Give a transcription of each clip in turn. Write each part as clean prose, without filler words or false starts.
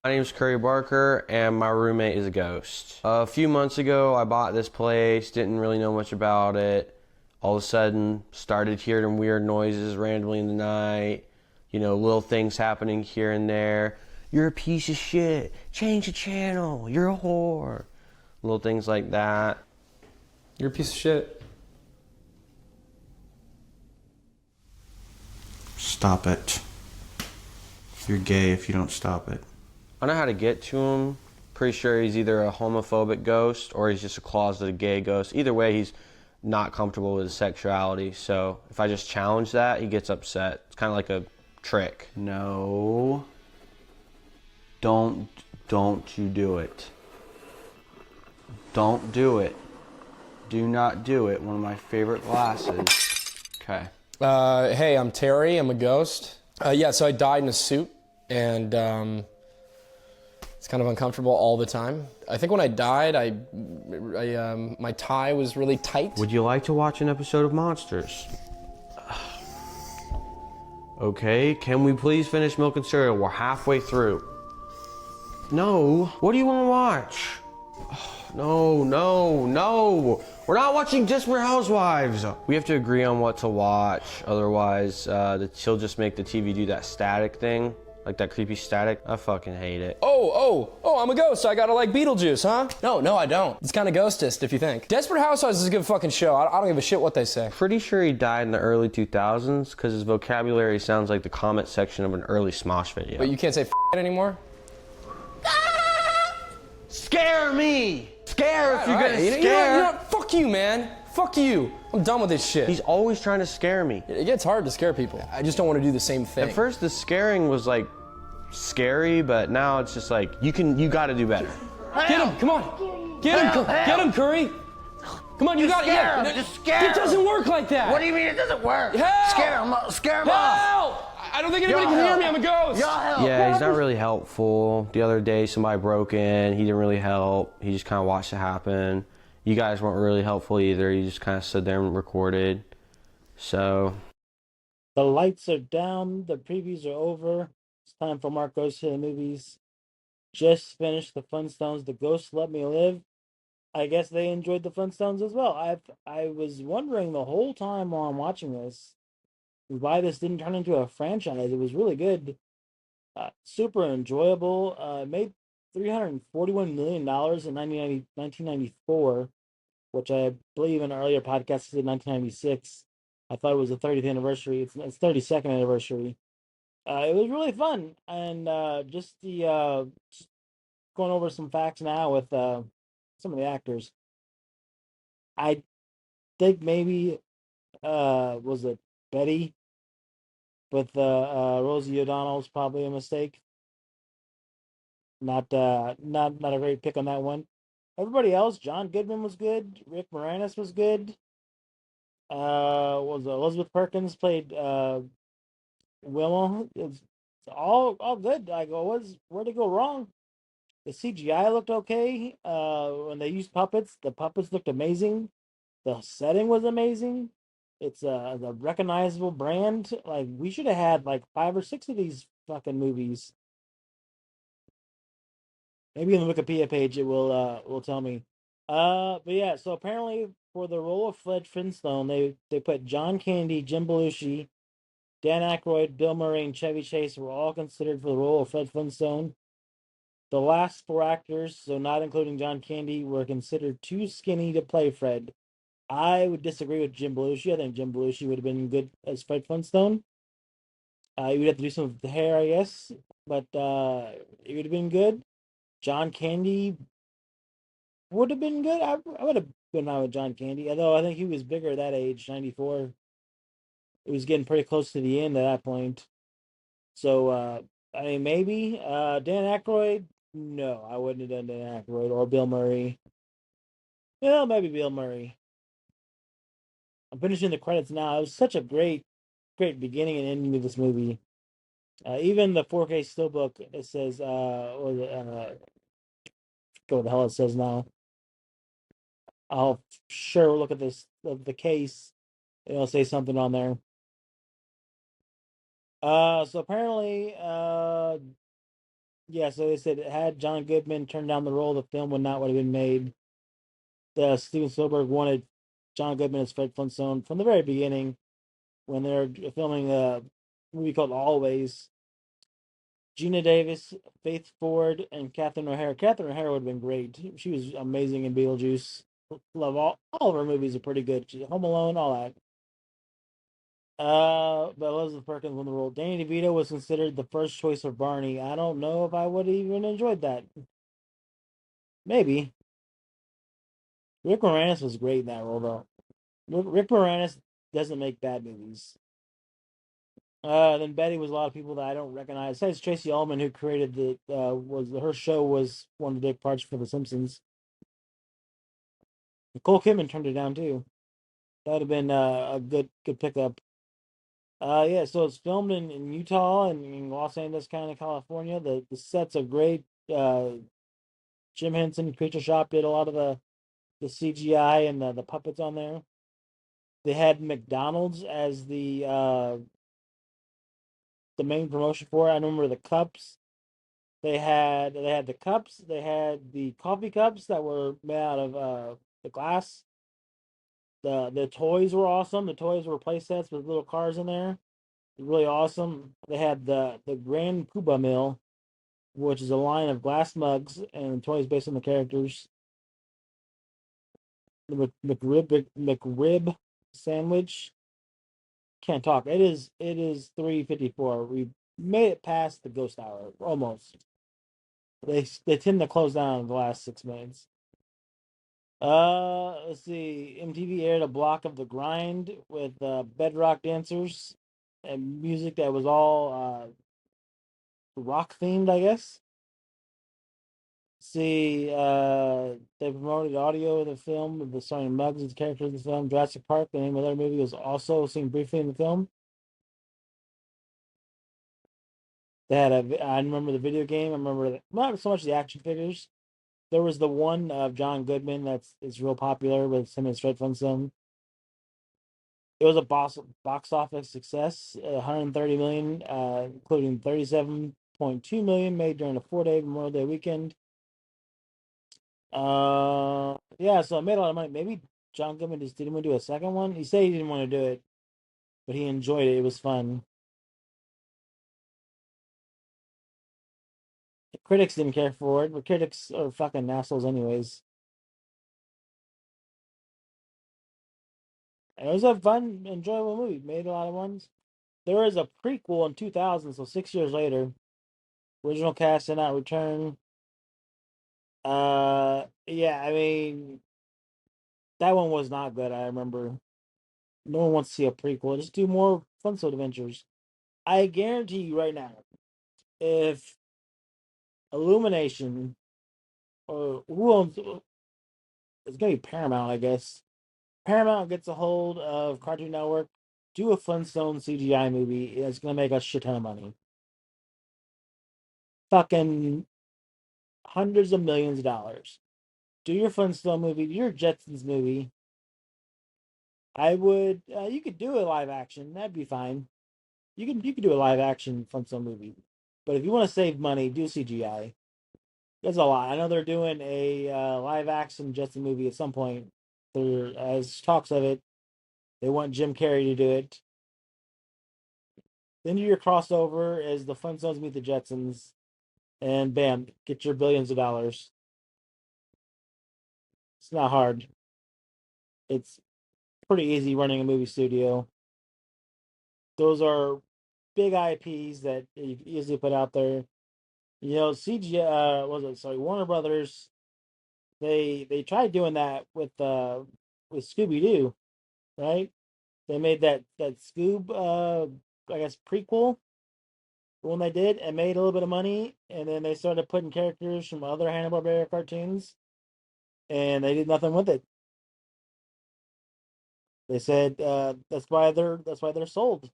My name is Curry Barker, and my roommate is a ghost. A few months ago, I bought this place, didn't really know much about it. All of a sudden, started hearing weird noises randomly in the night. You know, little things happening here and there. You're a piece of shit. Change the channel. You're a whore. Little things like that. You're a piece of shit. Stop it. You're gay if you don't stop it. I know how to get to him. Pretty sure he's either a homophobic ghost or he's just a closeted gay ghost. Either way, he's not comfortable with his sexuality. So if I just challenge that, he gets upset. It's kind of like a trick. No. Don't you do it. Don't do it. Do not do it. One of my favorite glasses. Okay. Hey, I'm Terry. I'm a ghost. So I died in a suit, and it's kind of uncomfortable all the time. I think when I died, my tie was really tight. Would you like to watch an episode of Monsters? Okay, can we please finish Milk and Cereal? We're halfway through. No. What do you want to watch? No. We're not watching Desperate Housewives. We have to agree on what to watch. Otherwise, she'll just make the TV do that static thing. Like that creepy static. I fucking hate it. Oh, I'm a ghost. I gotta like Beetlejuice, huh? No, I don't. It's kind of ghostist if you think. Desperate Housewives is a good fucking show. I don't give a shit what they say. Pretty sure he died in the early 2000s because his vocabulary sounds like the comment section of an early Smosh video. But you can't say anymore? Scare me! Scare if you're gonna scare! You know what? Fuck you, man. Fuck you. I'm done with this shit. He's always trying to scare me. It gets hard to scare people. I just don't want to do the same thing. At first, the scaring was like scary, but now it's just like you got to do better. Get him! Come on! Get him, Curry! Come on, you got it! Yeah. Just scare him! It doesn't work like that! What do you mean it doesn't work? Help! Scare him off! Help! I don't think anybody can hear me. I'm a ghost. Y'all help! Yeah, he's not really helpful. The other day, somebody broke in. He didn't really help. He just kind of watched it happen. You guys weren't really helpful either. You just kind of stood there and recorded. So. The lights are down. The previews are over. It's time for Mark Goes to the Movies. Just finished the Flintstones. The Ghosts Let Me Live. I guess they enjoyed the Flintstones as well. I was wondering the whole time while I'm watching this why this didn't turn into a franchise. It was really good. Super enjoyable. Made $341 million in 1994, which I believe in an earlier podcast said 1996. I thought it was the 30th anniversary. It's 32nd anniversary. It was really fun, and just going over some facts now with some of the actors. I think maybe was it Betty with Rosie O'Donnell's probably a mistake. Not a great pick on that one. Everybody else, John Goodman was good. Rick Moranis was good. Was Elizabeth Perkins played Wilma. It's all good. I go, where'd it go wrong? The CGI looked okay. When they used puppets, the puppets looked amazing. The setting was amazing. It's the recognizable brand. Like we should have had like 5 or 6 of these fucking movies. Maybe in the Wikipedia page it will tell me. But yeah, so apparently for the role of Fred Flintstone, they put John Candy, Jim Belushi, Dan Aykroyd, Bill Murray, and Chevy Chase were all considered for the role of Fred Flintstone. The last 4 actors, so not including John Candy, were considered too skinny to play Fred. I would disagree with Jim Belushi. I think Jim Belushi would have been good as Fred Flintstone. You would have to do some of the hair, I guess, but it would have been good. John Candy would have been good. I would have been out with John Candy, although I think he was bigger at that age, 94. It was getting pretty close to the end at that point. So, I mean, maybe Dan Aykroyd. No, I wouldn't have done Dan Aykroyd or Bill Murray. Yeah, maybe Bill Murray. I'm finishing the credits now. It was such a great beginning and ending of this movie. Even the 4K steelbook, it says, what the hell it says now. I'll sure look at the case. It'll say something on there. So apparently, Yeah, so they said had John Goodman turned down the role, the film would not would have been made. Steven Spielberg wanted John Goodman as Fred Flintstone from the very beginning when they were filming a movie called Always. Gina Davis, Faith Ford, and Catherine O'Hara. Catherine O'Hara would have been great. She was amazing in Beetlejuice. Love all of her movies are pretty good. Home Alone, all that. But Elizabeth Perkins won the role. Danny DeVito was considered the first choice of Barney. I don't know if I would have even enjoyed that. Maybe. Rick Moranis was great in that role, though. Rick Moranis doesn't make bad movies. Then Betty was a lot of people that I don't recognize. Besides Tracy Ullman, who created was her show was one of the big parts for The Simpsons. Nicole Kidman turned it down too. That would have been a good pickup. Yeah, so it's filmed in Utah and in Los Angeles County, California. The sets are great. Jim Henson Creature Shop did a lot of the CGI and the puppets on there. They had McDonald's as the main promotion for it. I remember the cups. They had the cups. They had the coffee cups that were made out of the glass. The toys were awesome. The toys were play sets with little cars in there. Really awesome. They had the Grand Poobah Mill, which is a line of glass mugs and toys based on the characters. The McRib sandwich. Can't talk. It is 3:54. We made it past the ghost hour almost. They tend to close down in the last 6 minutes. Let's see. MTV aired a block of The Grind with bedrock dancers and music that was all rock themed, I guess. See, they promoted audio of the film of the starring Muggs as characters of the film. Jurassic Park, the name of their movie, was also seen briefly in the film. They had I remember the video game. I remember not so much the action figures. There was the one of John Goodman that's is real popular with him and Fred Flintstone. It was a box office success, 130 million, including 37.2 million made during a 4-day Memorial Day weekend. Yeah, so it made a lot of money. Maybe John Goodman just didn't want to do a second one. He said he didn't want to do it, but he enjoyed it. It was fun. The critics didn't care for it, but critics are fucking assholes anyways. And it was a fun, enjoyable movie. Made a lot of ones. There is a prequel in 2000, so 6 years later. Original cast did not return. Yeah, I mean, that one was not good. I remember. No one wants to see a prequel. Just do more Flintstone adventures. I guarantee you right now, if Illumination or who owns it's gonna be Paramount, I guess. Paramount gets a hold of Cartoon Network, do a Flintstone CGI movie. It's gonna make a shit ton of money. Fucking hundreds of millions of dollars. Do your Flintstone movie, do your Jetsons movie. I would. You could do a live action. That'd be fine. You could do a live action Flintstone movie, but if you want to save money, do CGI. There's a lot. I know they're doing a live action Jetson movie at some point. There, as talks of it, they want Jim Carrey to do it. Then do your crossover as the Flintstones meet the Jetsons, and bam, get your billions of dollars. It's not hard. It's pretty easy running a movie studio. Those are big IPs that you can easily put out there. You know, CGI was it sorry, Warner Brothers, they tried doing that with Scooby Doo, right? They made that Scoob I guess prequel, the one they did, and made a little bit of money, and then they started putting characters from other Hanna-Barbera cartoons, and they did nothing with it. They said that's why they're sold.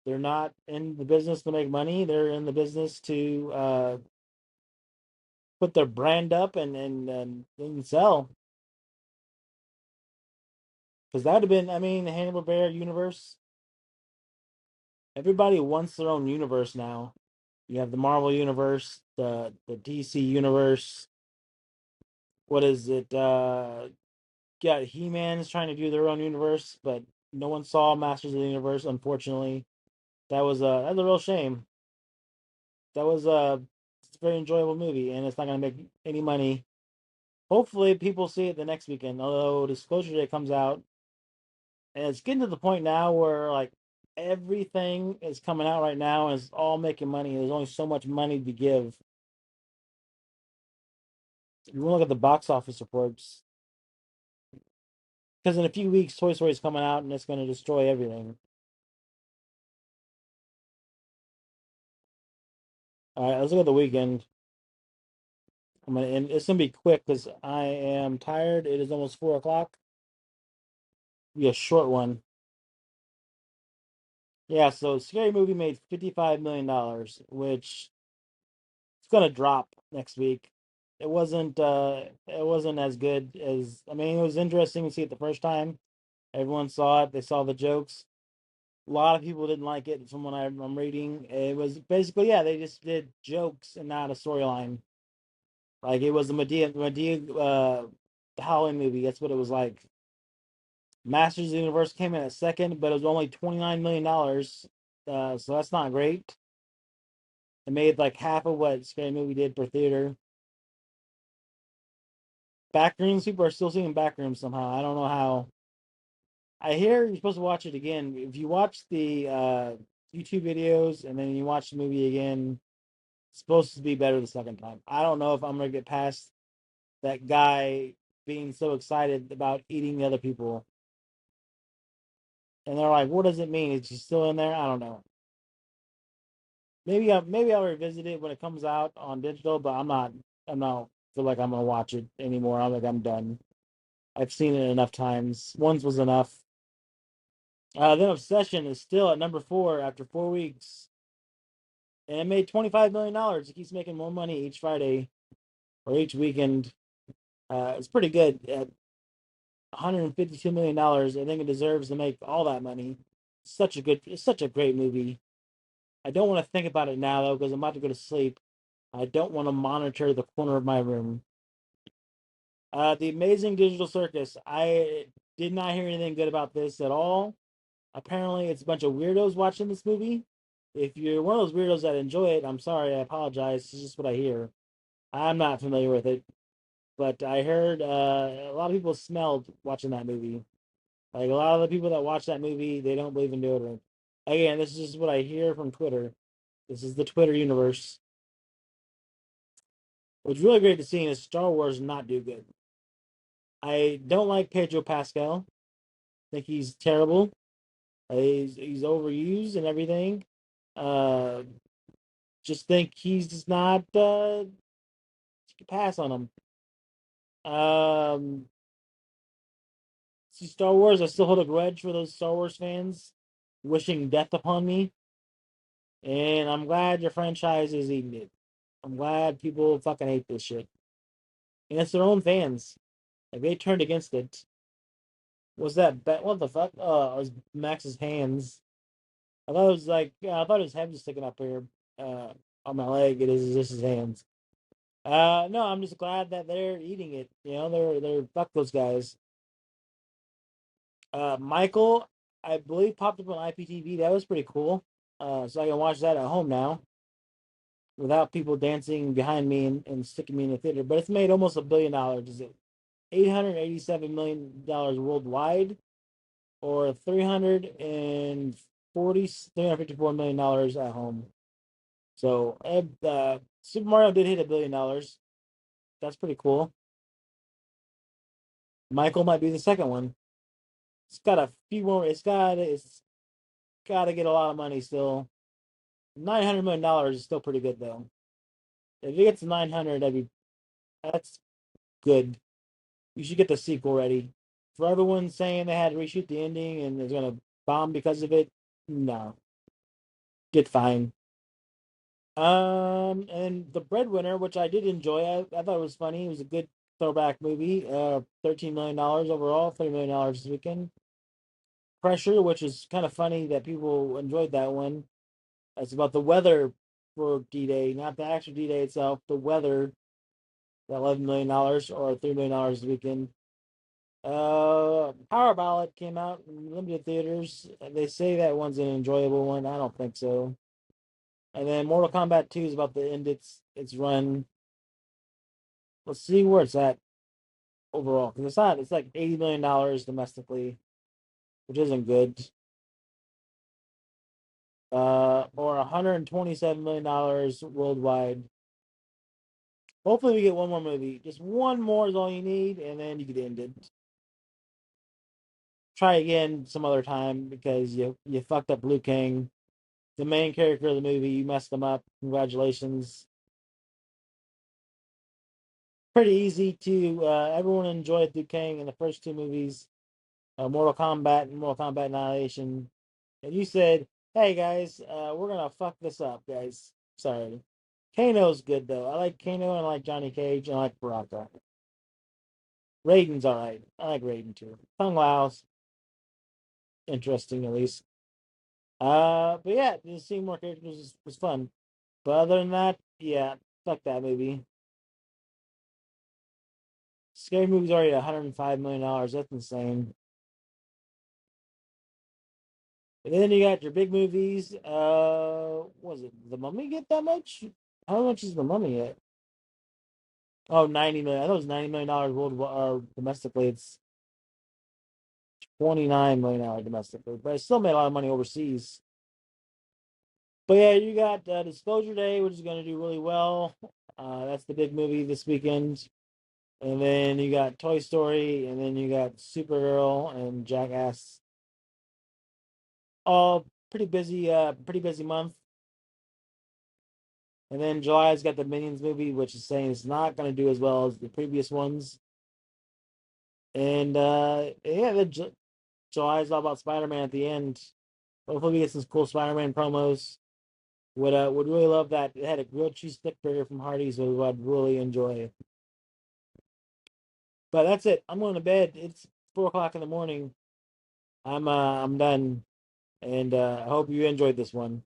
They're not in the business to make money. They're in the business to put their brand up and sell. Because that would have been, I mean, the Hanna-Barbera universe. Everybody wants their own universe now. You have the Marvel universe, the DC universe. What is it? Yeah, He-Man is trying to do their own universe, but no one saw Masters of the Universe. Unfortunately, that's a real shame. That was it's a very enjoyable movie, and it's not going to make any money. Hopefully, people see it the next weekend. Although Disclosure Day comes out, and it's getting to the point now where like everything is coming out right now, and it's all making money. There's only so much money to give. If you want to look at the box office reports, because in a few weeks, Toy Story is coming out, and it's going to destroy everything. All right, let's look at the weekend. And it's gonna be quick because I am tired. It is almost 4 o'clock. Be a short one. Yeah, so Scary Movie made $55 million, which it's gonna drop next week. It wasn't as good as I mean, it was interesting to see it the first time. Everyone saw it, they saw the jokes. A lot of people didn't like it from what I'm reading. It was basically, yeah, they just did jokes and not a storyline. Like it was a Medea Halloween movie. That's what it was like. Masters of the Universe came in at second, but it was only $29 million. So that's not great. It made like half of what Scary Movie did per theater. Backrooms, people are still seeing Backrooms somehow. I don't know how. I hear you're supposed to watch it again. If you watch the YouTube videos and then you watch the movie again, it's supposed to be better the second time. I don't know if I'm gonna get past that guy being so excited about eating the other people. And they're like, "What does it mean? Is he still in there?" I don't know. Maybe I'll revisit it when it comes out on digital, but I'm not feel like I'm gonna watch it anymore. I'm like I'm done. I've seen it enough times. Once was enough. Then Obsession is still at number 4 after 4 weeks, and it made $25 million. It keeps making more money each Friday or each weekend. It's pretty good at $152 million. I think it deserves to make all that money. It's such a great movie. I don't want to think about it now though because I'm about to go to sleep. I don't want to monitor the corner of my room. The Amazing Digital Circus. I did not hear anything good about this at all. Apparently, it's a bunch of weirdos watching this movie. If you're one of those weirdos that enjoy it, I'm sorry. I apologize. It's just what I hear. I'm not familiar with it, but I heard a lot of people smelled watching that movie. Like a lot of the people that watch that movie, they don't believe in deodorant. Again, this is just what I hear from Twitter. This is the Twitter universe. What's really great to see is Star Wars not do good. I don't like Pedro Pascal. I think he's terrible. He's overused and everything. Uh, just think he's just not. Pass on him. See Star Wars. I still hold a grudge for those Star Wars fans wishing death upon me, and I'm glad your franchise is eating it. I'm glad people fucking hate this shit, and it's their own fans. Like they turned against it. Was that what the fuck? It was Max's hands. I thought it was like I thought his head was sticking up here on my leg. It is just his hands. No, I'm just glad that they're eating it. You know, they're fuck those guys. Michael, I believe popped up on IPTV. That was pretty cool. So I can watch that at home now without people dancing behind me and sticking me in the theater. But it's made almost $1 billion. Is it $887 million worldwide, or 354 million dollars at home? So Super Mario did hit $1 billion. That's pretty cool. Michael might be the second one. It's got a few more. It's got to get a lot of money still. $900 million is still pretty good though. If it gets to 900, that's good. You should get the sequel ready. For everyone saying they had to reshoot the ending and it's gonna bomb because of it, no, get fine. And the Breadwinner, which I did enjoy, I thought it was funny. It was a good throwback movie. $13 million overall, $30 million this weekend. Pressure, which is kind of funny that people enjoyed that one. It's about the weather for D-Day, not the actual D-Day itself, the weather, the $11 million or $3 million this weekend. Power Ballad came out in limited theaters. They say that one's an enjoyable one. I don't think so. And then Mortal Kombat 2 is about to end its run. Let's see where it's at overall, because it's not. It's like $80 million domestically, which isn't good. Or $127 million worldwide. Hopefully, we get one more movie. Just one more is all you need, and then you could end it. Try again some other time because you fucked up Liu Kang, the main character of the movie. You messed him up. Congratulations. Pretty easy to everyone enjoyed Liu Kang in the first two movies, Mortal Kombat and Mortal Kombat Annihilation. And you said, "Hey guys, we're gonna fuck this up, guys." Sorry. Kano's good though. I like Kano and I like Johnny Cage and I like Baraka. Raiden's alright. I like Raiden too. Kung Lao's interesting at least. But yeah, just seeing more characters was fun. But other than that, yeah, fuck that movie. Scary movie's already $105 million. That's insane. And then you got your big movies. Was it The Mummy get that much? How much is The Mummy at? Oh, 90 million. I thought it was $90 million worldwide domestically. It's $29 million domestically, but it still made a lot of money overseas. But yeah, you got Disclosure Day, which is going to do really well. That's the big movie this weekend. And then you got Toy Story, and then you got Supergirl and Jackass. All pretty busy month. And then July's got the Minions movie, which is saying it's not going to do as well as the previous ones. And yeah, July's all about Spider-Man at the end. Hopefully, we get some cool Spider-Man promos. Would really love that. It had a grilled cheese stick burger from Hardee's, which I'd really enjoy. But that's it. I'm going to bed. It's 4 o'clock in the morning. I'm done, and I hope you enjoyed this one.